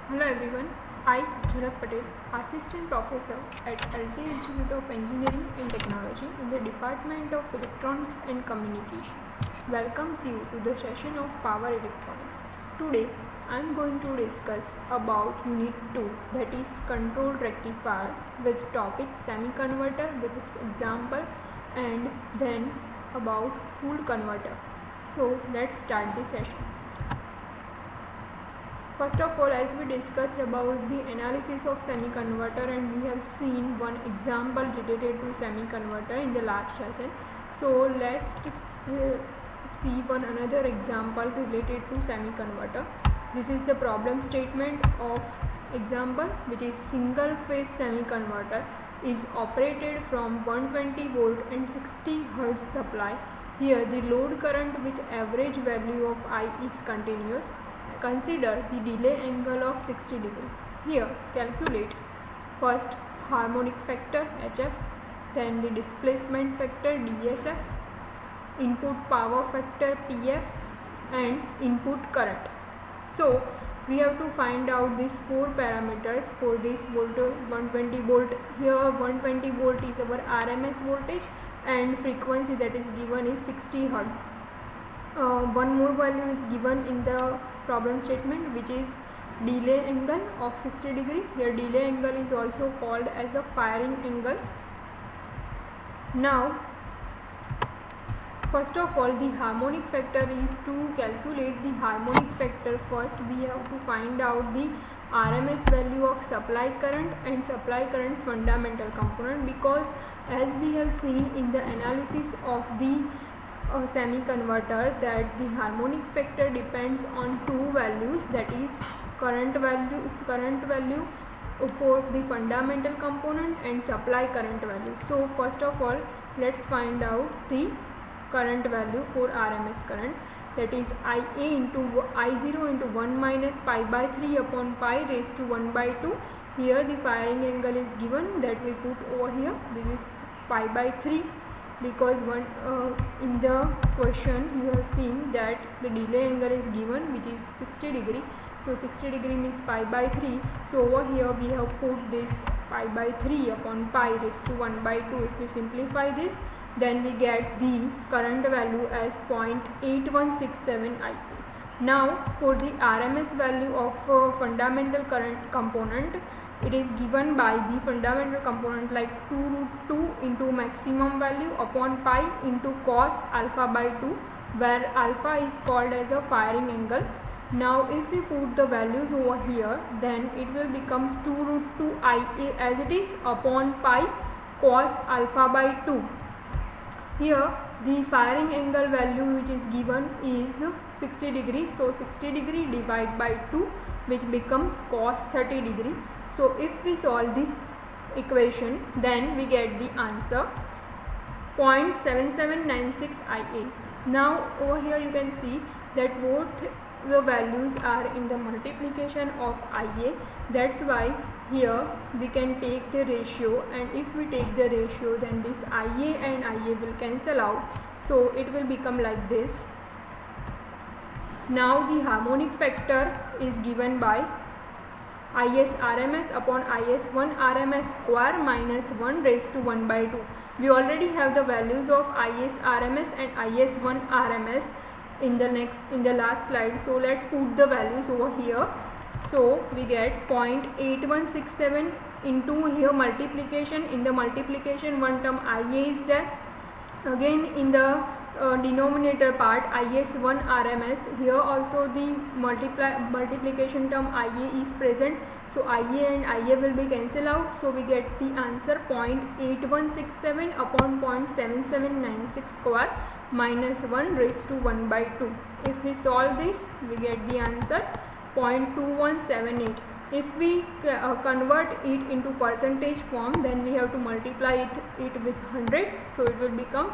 Hello everyone, I Jhalak Patel, Assistant Professor at LJ Institute of Engineering and Technology in the Department of Electronics and Communication, welcomes you to the session of Power Electronics. Today I am going to discuss about Unit 2, that is Controlled Rectifiers, with topic Semiconverter with its example, and then about Full Converter. So let's start the session. First of all, as we discussed about the analysis of semiconverter, and we have seen one example related to semiconverter in the last session. So let's see one another example related to semiconverter. This is the problem statement of example, which is single phase semiconverter is operated from 120 volt and 60 hertz supply. Here the load current with average value of I is continuous. Consider the delay angle of 60 degree. Here calculate first harmonic factor HF, then the displacement factor DSF, input power factor PF, and input current. So we have to find out these four parameters for this voltage 120 volt. Here 120 volt is our RMS voltage and frequency that is given is 60 hertz. One more value is given in the problem statement, which is delay angle of 60 degree. Here delay angle is also called as a firing angle. Now first of all, the harmonic factor is to calculate the harmonic factor. First we have to find out the RMS value of supply current and supply current's fundamental component, because as we have seen in the analysis of the semiconverter that the harmonic factor depends on two values, that is current value for the fundamental component and supply current value. So first of all, let's find out the current value for RMS current, that is IA into I0 into 1 minus pi by 3 upon pi raised to 1 by 2. Here the firing angle is given, that we put over here. This is pi by 3, because in the question you have seen that the delay angle is given, which is 60 degree. So 60 degree means pi by 3. So over here we have put this pi by 3 upon pi raised to 1 by 2. If we simplify this, then we get the current value as 0.8167 IA. Now for the RMS value of fundamental current component, it is given by the fundamental component like 2 root 2 into maximum value upon pi into cos alpha by 2, where alpha is called as a firing angle. Now if we put the values over here, then it will becomes 2 root 2 IA as it is upon pi cos alpha by 2. Here the firing angle value which is given is 60 degree. So 60 degree divided by 2, which becomes cos 30 degree. So if we solve this equation, then we get the answer 0.7796 IA. Now over here you can see that both the values are in the multiplication of IA. That's why here we can take the ratio, and if we take the ratio, then this IA and IA will cancel out. So it will become like this. Now the harmonic factor is given by IS RMS upon IS1 RMS square minus 1 raised to 1 by 2. We already have the values of IS RMS and IS1 RMS in the last slide. So let's put the values over here. So we get 0.8167 into here multiplication. In the multiplication, one term IA is there. Again in the denominator part IS1 RMS, here also the multiplication term IA is present. So IA and IA will be cancelled out. So we get the answer 0.8167 upon 0.7796 square minus 1 raised to 1 by 2. If we solve this, we get the answer 0.2178. If we convert it into percentage form, then we have to multiply it with 100. So it will become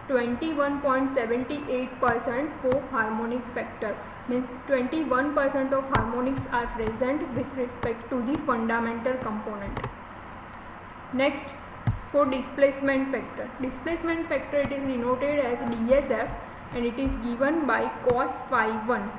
21.78% for harmonic factor, means 21% of harmonics are present with respect to the fundamental component. Next, for displacement factor. Displacement factor, it is denoted as DSF and it is given by cos phi 1.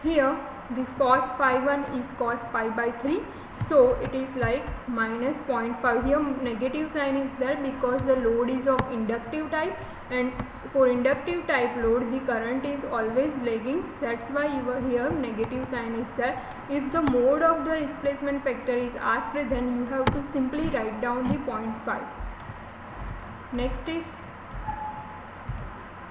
here the cos phi 1 is cos pi by 3, so it is like minus 0.5. Here negative sign is there because the load is of inductive type, and for inductive type load the current is always lagging, that's why here negative sign is there. If the mode of the displacement factor is asked, then you have to simply write down the 0.5. Next is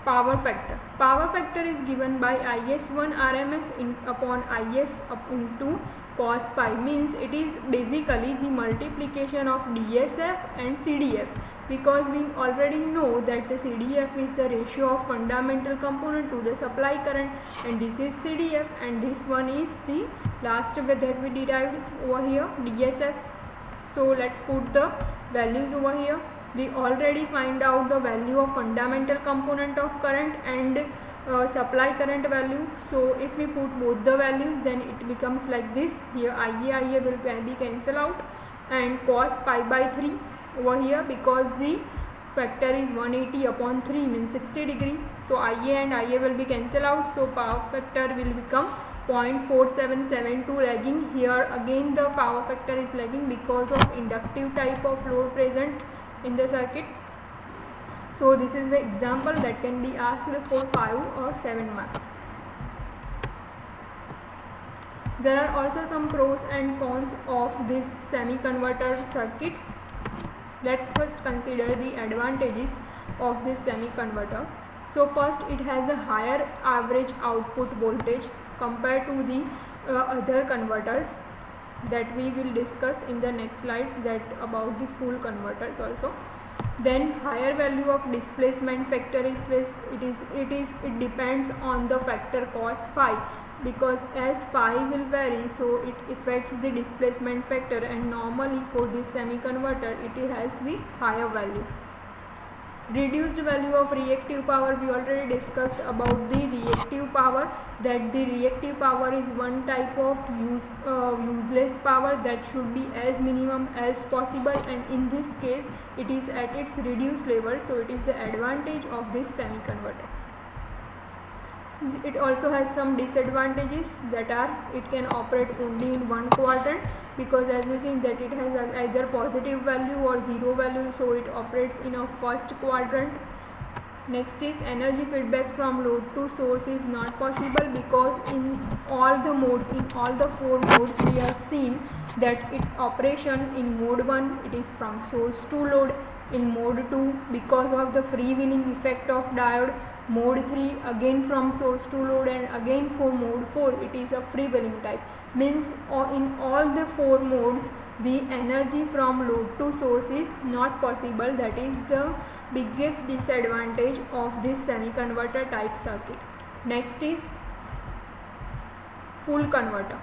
power factor. Power factor is given by IS1 RMS upon IS up into cos phi, means it is basically the multiplication of DSF and CDF, because we already know that the CDF is the ratio of fundamental component to the supply current, and this is CDF, and this one is the last that we derived over here, DSF. So let's put the values over here. We already find out the value of fundamental component of current and supply current value. So if we put both the values, then it becomes like this. Here IA will be cancel out, and cos pi by 3 over here, because the factor is 180 upon 3 means 60 degree. So IA and IA will be cancel out. So power factor will become 0.4772 lagging. Here again the power factor is lagging because of inductive type of load present in the circuit. So this is the example that can be asked for 5 or 7 marks. There are also some pros and cons of this semi-converter circuit. Let's first consider the advantages of this semi-converter. So first, it has a higher average output voltage compared to the other converters that we will discuss in the next slides, that about the full converters also. Then higher value of displacement factor is placed. It depends on the factor cos phi, because as phi will vary, so it affects the displacement factor, and normally for this semi-converter it has the higher value. Reduced value of reactive power, we already discussed about the reactive power, that the reactive power is one type of useless power that should be as minimum as possible, and in this case it is at its reduced level, so it is the advantage of this semi-converter. It also has some disadvantages, that are it can operate only in one quadrant, because as we see that it has either positive value or zero value, so it operates in a first quadrant. Next is energy feedback from load to source is not possible, because in all the modes, in all the 4 modes, we have seen that its operation in mode 1 it is from source to load, in mode 2 because of the freewheeling effect of diode, mode 3 again from source to load, and again for mode 4 it is a freewheeling type. Means in all the 4 modes the energy from load to source is not possible. That is the biggest disadvantage of this semi-converter type circuit. Next is full converter.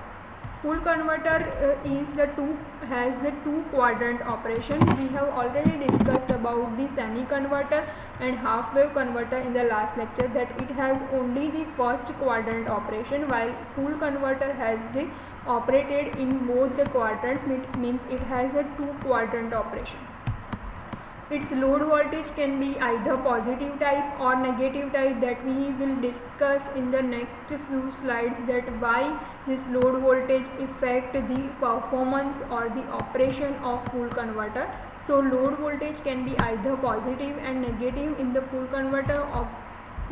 Full converter has the two quadrant operation. We have already discussed about the semi-converter and half wave converter in the last lecture, that it has only the first quadrant operation, while full converter has the operated in both the quadrants, means it has a 2 quadrant operation. Its load voltage can be either positive type or negative type, that we will discuss in the next few slides, that why this load voltage affect the performance or the operation of full converter. So load voltage can be either positive and negative in the full converter.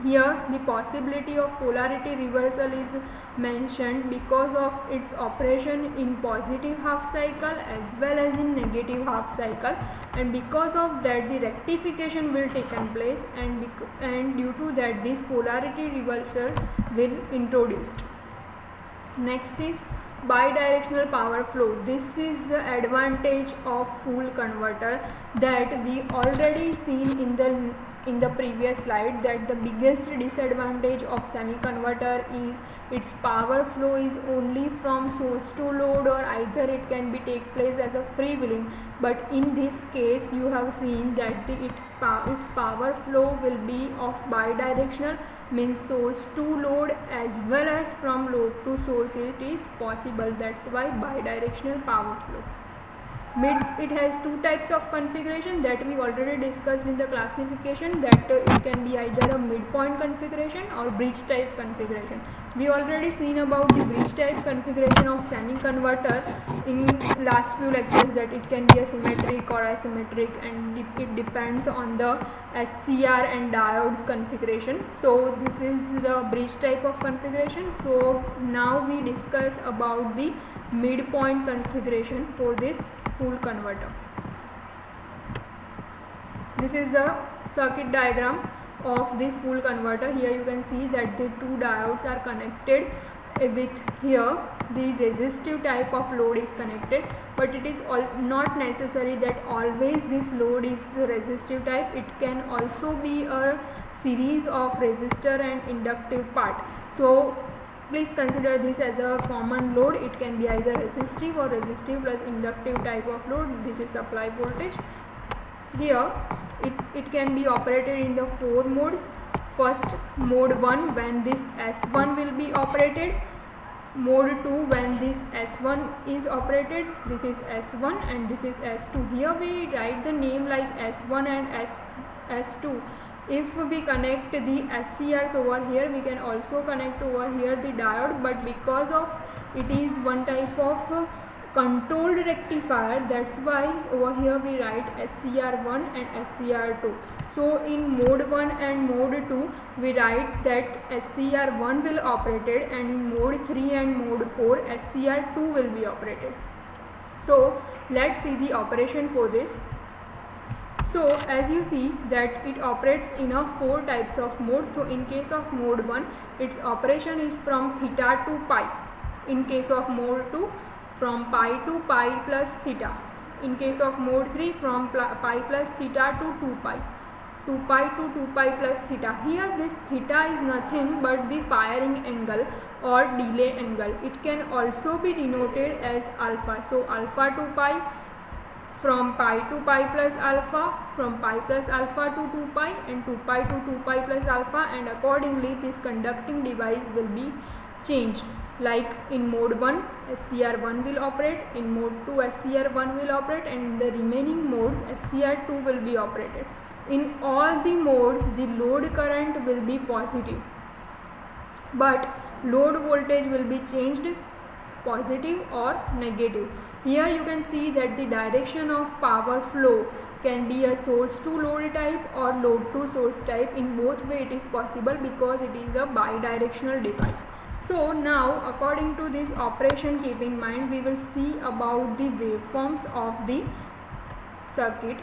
Here the possibility of polarity reversal is mentioned because of its operation in positive half cycle as well as in negative half cycle, and because of that the rectification will take place, and due to that this polarity reversal will introduced. Next is bidirectional power flow. This is the advantage of full converter that we already seen in the previous slide, that the biggest disadvantage of semi-converter is its power flow is only from source to load, or either it can be take place as a freewheeling, but in this case you have seen that its power flow will be of bidirectional, means source to load as well as from load to source it is possible. That's why bidirectional power flow. It has 2 types of configuration that we already discussed in the classification, that it can be either a midpoint configuration or bridge type configuration. We already seen about the bridge type configuration of semi converter in last few lectures, that it can be a symmetric or asymmetric, and it depends on the SCR and diodes configuration. So this is the bridge type of configuration. So now we discuss about the midpoint configuration for this full converter. This is the circuit diagram of the full converter. Here you can see that the two diodes are connected with, here the resistive type of load is connected, but it is not necessary that always this load is resistive type. It can also be a series of resistor and inductive part. So please consider this as a common load. It can be either resistive or resistive plus inductive type of load. This is supply voltage. Here it can be operated in the 4 modes. First, mode 1, when this S1 will be operated. Mode 2, when this S1 is operated. This is S1 and this is S2. Here we write the name like S1 and S2. If we connect the SCRs over here, we can also connect over here the diode, but because of it is one type of controlled rectifier, that's why over here we write SCR1 and SCR2. So in mode 1 and mode 2 we write that SCR1 will operated, and in mode 3 and mode 4 SCR2 will be operated. So let's see the operation for this. So as you see that it operates in a 4 types of modes. So in case of mode 1, its operation is from theta to pi. In case of mode 2, from pi to pi plus theta. In case of mode 3, from pi plus theta to 2 pi. 2 pi to 2 pi plus theta. Here this theta is nothing but the firing angle or delay angle. It can also be denoted as alpha. So alpha to pi, from pi to pi plus alpha, from pi plus alpha to 2 pi, and 2 pi to 2 pi plus alpha, and accordingly this conducting device will be changed. Like in mode 1 SCR1 will operate, in mode 2 SCR1 will operate, and in the remaining modes SCR2 will be operated. In all the modes the load current will be positive, but load voltage will be changed positive or negative. Here you can see that the direction of power flow can be a source to load type or load to source type. In both way it is possible because it is a bidirectional device. So now according to this operation, keep in mind we will see about the waveforms of the circuit.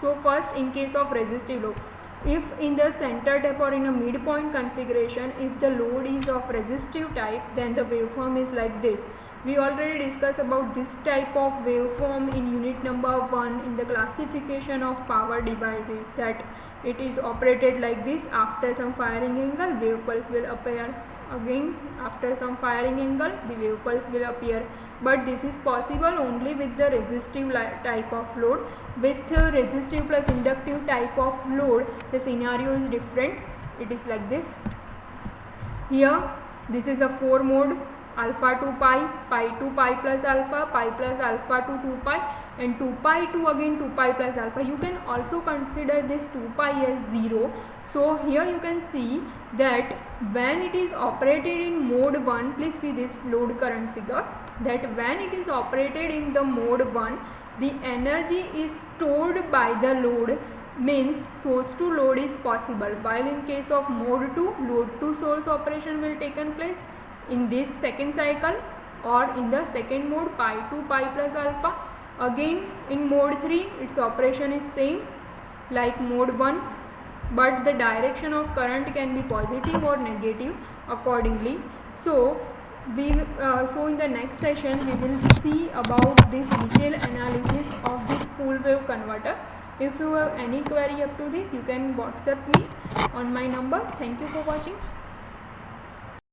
So first, in case of resistive load, if in the center tap or in a midpoint configuration, if the load is of resistive type, then the waveform is like this. We already discussed about this type of waveform in unit number 1 in the classification of power devices, that it is operated like this. After some firing angle, wave pulse will appear. Again after some firing angle, the wave pulse will appear. But this is possible only with the resistive type of load. With resistive plus inductive type of load, the scenario is different. It is like this. Here this is a 4 mode, alpha to pi, pi to pi plus alpha to 2 pi, and 2 pi to again 2 pi plus alpha. You can also consider this 2 pi as 0. So here you can see that when it is operated in mode 1, please see this load current figure, that when it is operated in the mode 1, the energy is stored by the load, means source to load is possible, while in case of mode 2, load to source operation will taken place in this second cycle, or in the second mode pi to pi plus alpha. Again in mode 3 its operation is same like mode 1, but the direction of current can be positive or negative accordingly. So in the next session we will see about this detailed analysis of this full wave converter. If you have any query up to this, you can WhatsApp me on my number. Thank you for watching.